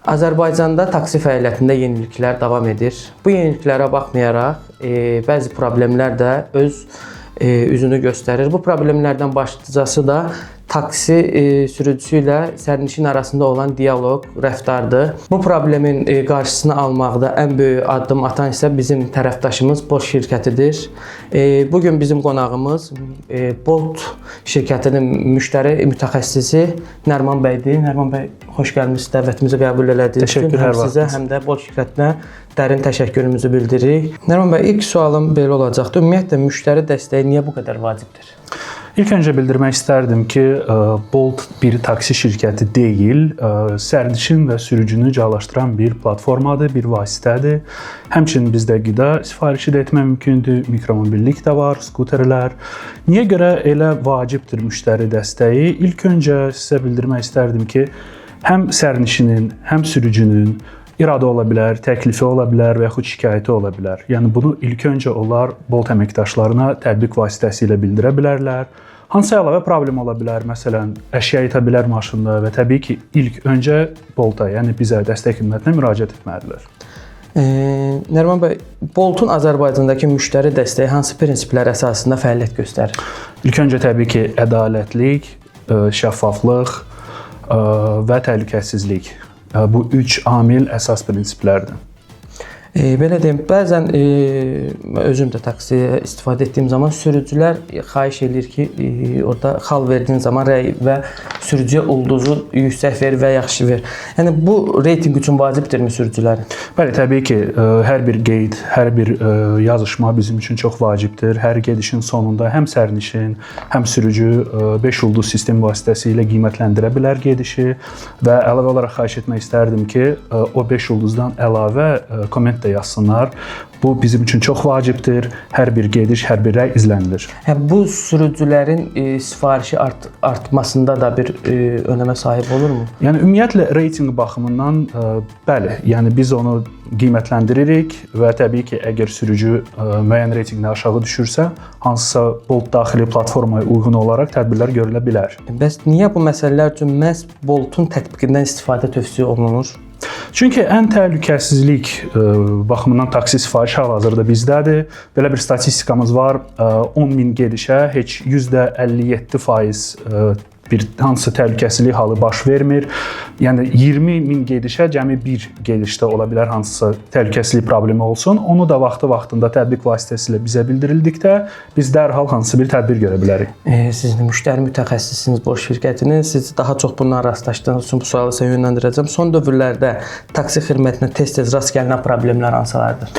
Azərbaycanda taksi fəaliyyətində yeniliklər davam edir. Bu yeniliklərə baxmayaraq bəzi problemlər də öz üzünü göstərir. Bu problemlərdən başlıcası da taksi sürücüsü ilə sərnişin arasında olan dialoq, rəftardır. Bu problemin qarşısını almaqda ən böyük addım atan isə bizim tərəfdaşımız Bolt şirkətidir. Bugün bizim qonağımız Bolt şirkətinin müştəri mütəxəssisi Nəriman bəydir. Nəriman bəy, xoş gəlmisiniz, dəvətimizi qəbul elədiniz. Təşəkkürlər. Həm sizə, həm də Bolt şirkətinə dərin təşəkkürümüzü bildiririk. Nəriman bəy, ilk sualım belə olacaqdır. Ümumiyyətlə müştəri dəstəyi niyə bu qədər vacibdir? İlk öncə bildirmək istərdim ki, Bolt bir taksi şirkəti deyil, sərnişin və sürücünü cəlaşdıran bir platformadır, bir vasitədir. Həmçinin bizdə qida sifarişi də etmək mümkündür, mikromobillik də var, skuterlər. Niyə görə elə vacibdir müştəri dəstəyi? İlk öncə sizə bildirmək istərdim ki, həm sərnişinin, həm sürücünün iradə ola bilər, təklifi ola bilər və yaxud şikayəti ola bilər. Yəni bunu ilk öncə onlar Bolt əməkdaşlarına tətbiq vasitəsilə bildirə bilərlər. Hansı əlavə problem ola bilər? Məsələn, əşya itə bilər maşında və təbii ki, ilk öncə Bolta, yəni bizə dəstək xidmətinə müraciət etməlidirlər. Nəriman bəy, Boltun Azərbaycandakı müştəri dəstəyi hansı prinsiplər əsasında fəaliyyət göstərir? İlk öncə təbii ki, ədalətlik, şəffaflıq və təhlükəsizlik. Bu üç amil əsas prinsiplərdir. Belə deyim, bəzən özüm də taksiyə istifadə etdiyim zaman sürücülər xahiş edir ki, orada xal verdiyin zaman rəy və sürücüyə ulduzu yüksək ver və yaxşı ver. Yəni bu reytinq üçün vacibdirmi sürücülərin? Bəli, təbii ki, hər bir qeyd, hər bir yazışma bizim üçün çox vacibdir. Hər gedişin sonunda həm sərnişin, həm sürücü 5 ulduz sistem vasitəsilə qiymətləndirə bilər gedişi və əlavə olaraq xahiş etmək istərdim ki, o 5 ulduzdan əlavə komment də yazsınlar. Bu bizim üçün çox vacibdir. Hər bir gediş, hər bir rəy izlənilir. Bu sürücülərin sifarişi artmasında da bir önəmə sahib olurmu? Yəni ümumiyyətlə reytinq baxımından bəli, yəni biz onu qiymətləndiririk və təbii ki, əgər sürücü müəyyən reytinqdən aşağı düşürsə, hansısa Bolt daxili platformaya uyğun olaraq tədbirlər görülə bilər. Bəs niyə bu məsələlər üçün məhz Boltun tətbiqindən istifadə tövsiyə olunur? Çünki ən təhlükəsizlik baxımından taksi sifarişi hal-hazırda bizdədir. Belə bir statistikamız var. 10.000 gedişə heç %57% bir hansı təhlükəsizlik halı baş vermir. Yəni 20.000 gedişə cəmi bir gedişdə ola bilər hansısa təhlükəsizlik problemi olsun. Onu da vaxtı-vaxtında tətbiq vasitəsilə bizə bildirildikdə biz dərhal hansı bir tədbir görə bilərik. Siz müştəri mütəxəssisiniz Bolt şirkətinin. Siz daha çox bununla rastlaşdığınız üçün bu sualı sizə yönləndirəcəm. Son dövrlərdə taksi xidmətinə tez-tez rast gəlinən problemlər hansılardır?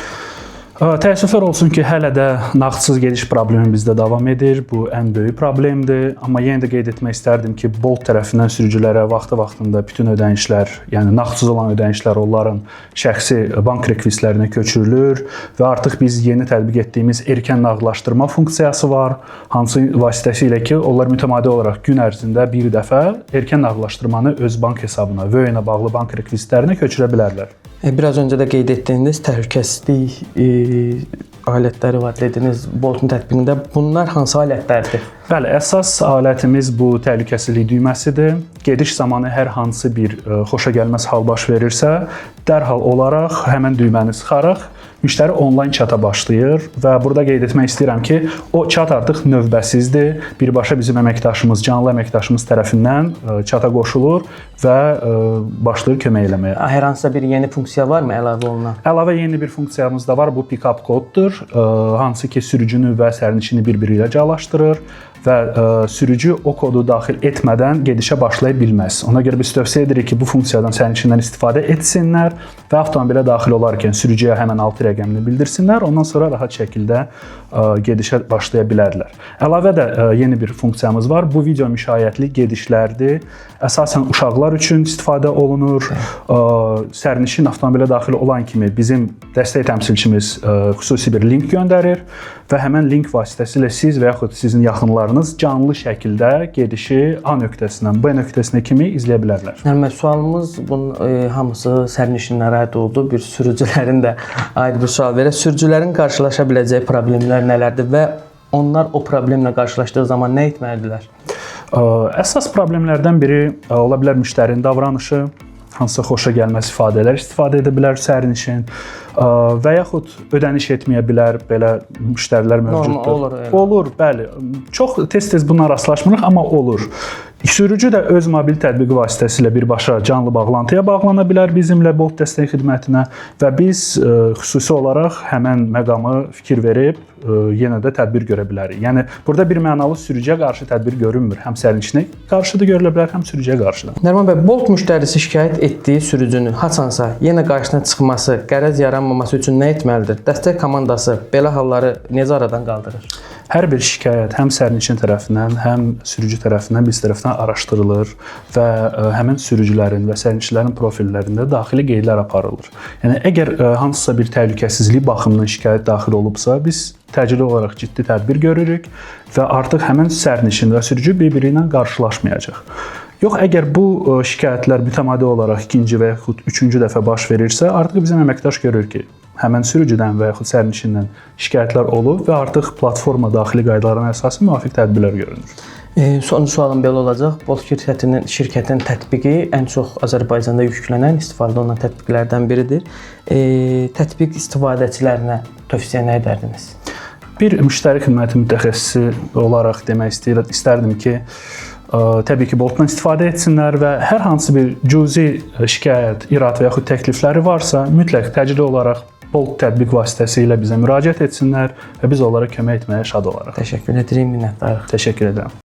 Təəssüflər olsun ki, hələ də nağdsız gediş problemi bizdə davam edir. Bu ən böyük problemdir. Amma yenə də qeyd etmək istərdim ki, Bolt tərəfindən sürücülərə vaxtı-vaxtında bütün ödənişlər, yəni nağdsız olan ödənişlər onların şəxsi bank rekvizitlərinə köçürülür və artıq biz yeni tətbiq etdiyimiz erkən nağdlaşdırma funksiyası var. Hansı vasitəsilə ki, onlar mütəmadi olaraq gün ərzində bir dəfə erkən nağdlaşdırmanı öz bank hesabına və ilə bağlı bank rekvizitlərinə köçürə bilərlər. Biraz öncə də qeyd etdiyiniz təhlükəsizlik alətləri var dediniz Boltun tətbiqində. Bunlar hansı alətlərdir? Bəli, əsas alətimiz bu təhlükəsizlik düyməsidir. Gediş zamanı hər hansı bir xoşagəlməz hal baş verirsə, dərhal olaraq həmin düyməni sıxaraq müştəri onlayn çata başlayır və burada qeyd etmək istəyirəm ki, o çat artıq növbəsizdir. Birbaşa bizim əməkdaşımız, canlı əməkdaşımız tərəfindən çata qoşulur və başlayır kömək eləməyə. Hər hansısa bir yeni funksiya varmı əlavə olunan? Əlavə yeni bir funksiyamız da var. Bu pick-up koddur. Hansı ki, sürücünü və sərnişini bir-biri ilə cəlaşdırır və sürücü o kodu daxil etmədən gedişə başlaya bilməz. Ona görə biz tövsiyə edirik ki, bu funksiyadan sərnişinlər istifadə etsinlər və avtomobilə daxil olarkən sürücüyə həmən 6 rəqəmini bildirsinlər. Ondan sonra rahat şəkildə gedişə başlaya bilərlər. Əlavə də yeni bir funksiyamız var. Bu video müşayiətli gedişlərdir. Əsasən uşaqlar üçün istifadə olunur. Sərnişin avtomobilə daxil olan kimi bizim dəstək təmsilçimiz xüsusi bir link göndərir və həmən link vasitəsilə siz və yaxud sizin yaxınlarınız canlı şəkildə gedişi A nöqtəsindən B nöqtəsinə kimi izləyə bilərlər. Yəni sualımız bunun hamısı sərnişinlərə aid oldu. Bir sürücülərin də aid bir sual verir. Sürücülərin qarşılaşa biləcəyi problemlər nələrdir və onlar o problemlə qarşılaşdığı zaman nə etməlidirlər? Əsas problemlərdən biri ola bilər müştərinin davranışı, hansısa xoşa gəlməz ifadələr istifadə edə bilər sərnişin və yaxud ödəniş etməyə bilər, belə müştərilər mövcuddur. Olur, bəli. Çox tez-tez buna rastlaşmırıq, amma olur. Sürücü də öz mobil tətbiqi vasitəsilə birbaşa canlı bağlantıya bağlana bilər bizimlə Bolt dəstək xidmətinə və biz xüsusi olaraq həmən məqamı fikir verib yenə də tədbir görə bilərik. Yəni burada bir mənalı sürücüyə qarşı tədbir görünmür. Həm sərnişinə qarşı da görülə bilər, həm sürücüyə qarşı da. Nəriman bəy, Bolt müştərisi şikayət etdiyi sürücünün haçansa yenə qarşısına çıxması, qərəz yaranmaması üçün nə etməlidir? Dəstək komandası belə halları necə aradan qaldırır? Hər bir şikayət həm sərnişin tərəfindən, həm sürücü tərəfindən, biz tərəfindən araşdırılır və həmin sürücülərin və sərnişinlərin profillərində daxili qeydlər aparılır. Yəni əgər hansısa bir təhlükəsizlik baxımından şikayət daxil olubsa, biz təcili olaraq ciddi tədbir görürük və artıq həmin sərnişin və sürücü bir-biri ilə qarşılaşmayacaq. Yox, əgər bu şikayətlər mütəmadi olaraq ikinci və yaxud üçüncü dəfə baş verirsə, artıq bizim əməkdaş görür ki, həmən sürücüdən və yaxud sərnişindən şikayətlər olub və artıq platforma daxili qaydalarına əsasən müvafiq tədbirlər görülür. Sonuncu sualım belə olacaq. Bolt şirkətinin tətbiqi ən çox Azərbaycanda yüklənən, istifadə olunan tətbiqlərdən biridir. Tətbiq istifadəçilərinə tövsiyə nə edərdiniz? Bir müştəri xidməti mütəxəssisi olaraq demək istərdim ki, təbii ki, Boltdan istifadə etsinlər və hər hansı bir cüzi şikayət, irad və yaxud təklifləri varsa, mütləq təcili olaraq Bolt tətbiq vasitəsilə bizə müraciət etsinlər və biz onlara kömək etməyə şad olarıq. Təşəkkür edirəm, minnətdarıq. Təşəkkür edirəm.